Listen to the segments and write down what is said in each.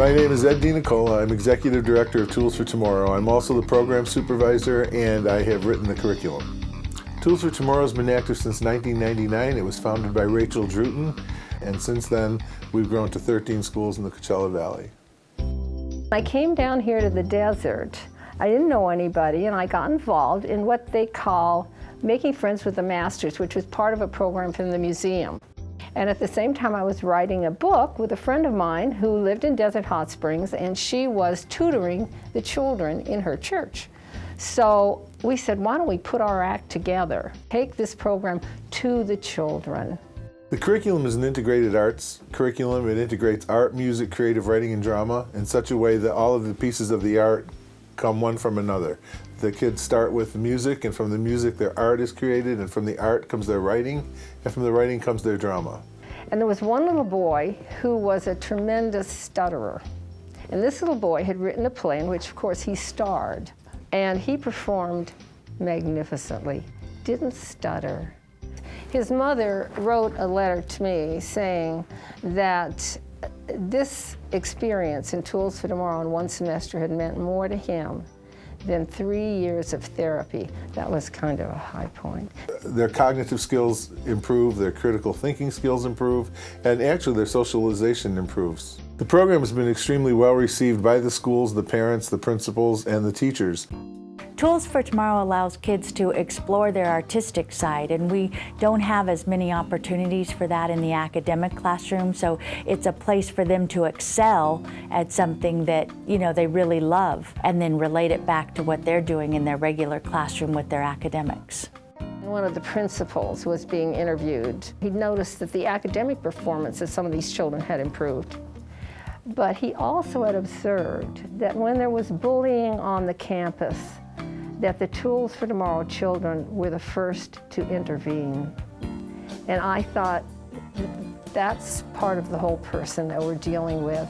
My name is Ed DiNicola. I'm Executive Director of Tools for Tomorrow. I'm also the Program Supervisor, and I have written the curriculum. Tools for Tomorrow has been active since 1999. It was founded by Rachel Druten, and since then we've grown to 13 schools in the Coachella Valley. I came down here to the desert. I didn't know anybody, and I got involved in what they call Making Friends with the Masters, which was part of a program from the museum. And at the same time, I was writing a book with a friend of mine who lived in Desert Hot Springs, and she was tutoring the children in her church. So we said, why don't we put our act together, take this program to the children. The curriculum is an integrated arts curriculum. It integrates art, music, creative writing, and drama in such a way that all of the pieces of the art come one from another. The kids start with music, and from the music their art is created, and from the art comes their writing, and from the writing comes their drama. And there was one little boy who was a tremendous stutterer. And this little boy had written a play in which, of course, he starred. And he performed magnificently, didn't stutter. His mother wrote a letter to me saying that this experience in Tools for Tomorrow in one semester had meant more to him than 3 years of therapy. That was kind of a high point. Their cognitive skills improve, their critical thinking skills improve, and actually their socialization improves. The program has been extremely well received by the schools, the parents, the principals, and the teachers. Tools for Tomorrow allows kids to explore their artistic side, and we don't have as many opportunities for that in the academic classroom, so it's a place for them to excel at something that, you know, they really love, and then relate it back to what they're doing in their regular classroom with their academics. One of the principals was being interviewed. He noticed that the academic performance of some of these children had improved. But he also had observed that when there was bullying on the campus, that the Tools for Tomorrow children were the first to intervene. And I thought, that's part of the whole person that we're dealing with.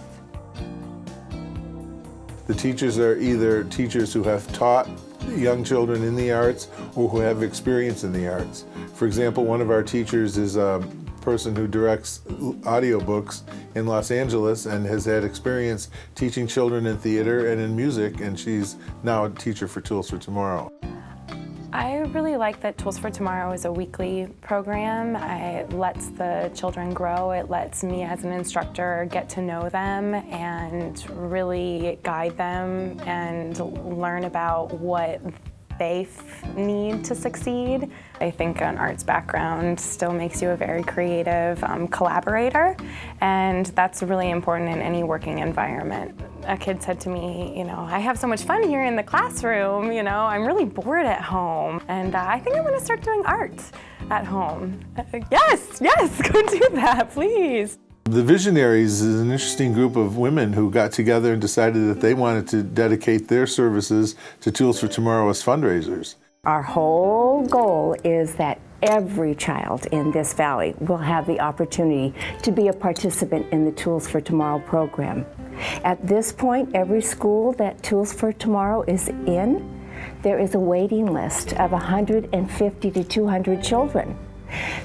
The teachers are either teachers who have taught young children in the arts or who have experience in the arts. For example, one of our teachers is a person who directs audiobooks in Los Angeles and has had experience teaching children in theater and in music, and she's now a teacher for Tools for Tomorrow. I really like that Tools for Tomorrow is a weekly program. It lets the children grow. It lets me as an instructor get to know them and really guide them and learn about what they need to succeed. I think an arts background still makes you a very creative collaborator, and that's really important in any working environment. A kid said to me, you know, I have so much fun here in the classroom, you know, I'm really bored at home, and I think I'm going to start doing art at home. Yes, go do that, please. The Visionaries is an interesting group of women who got together and decided that they wanted to dedicate their services to Tools for Tomorrow as fundraisers. Our whole goal is that every child in this valley will have the opportunity to be a participant in the Tools for Tomorrow program. At this point, every school that Tools for Tomorrow is in, there is a waiting list of 150 to 200 children.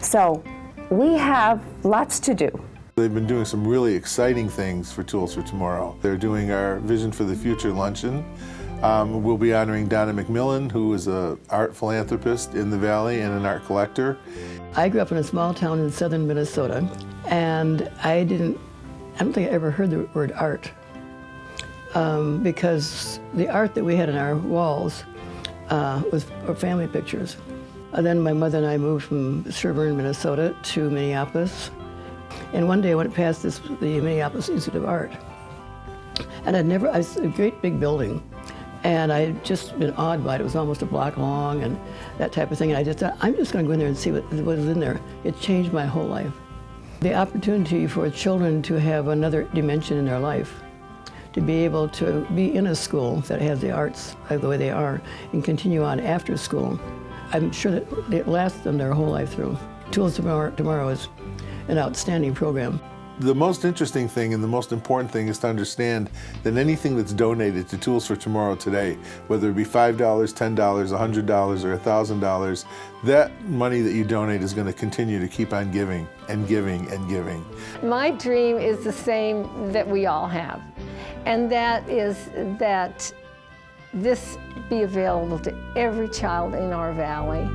So we have lots to do. They've been doing some really exciting things for Tools for Tomorrow. They're doing our Vision for the Future luncheon. We'll be honoring Donna McMillan, who is an art philanthropist in the Valley and an art collector. I grew up in a small town in southern Minnesota, and I don't think I ever heard the word art, because the art that we had on our walls were family pictures. Then my mother and I moved from Sherburne, Minnesota to Minneapolis. And one day I went past the Minneapolis Institute of Art. And it's a great big building. And I had just been awed by it. It was almost a block long and that type of thing. And I just thought, I'm just going to go in there and see what was in there. It changed my whole life. The opportunity for children to have another dimension in their life, to be able to be in a school that has the arts the way they are and continue on after school, I'm sure that it lasts them their whole life through. Tools Tomorrow is an outstanding program. The most interesting thing and the most important thing is to understand that anything that's donated to Tools for Tomorrow today, whether it be $5, $10, $100, or $1,000, that money that you donate is going to continue to keep on giving and giving and giving. My dream is the same that we all have. And that is that this be available to every child in our valley.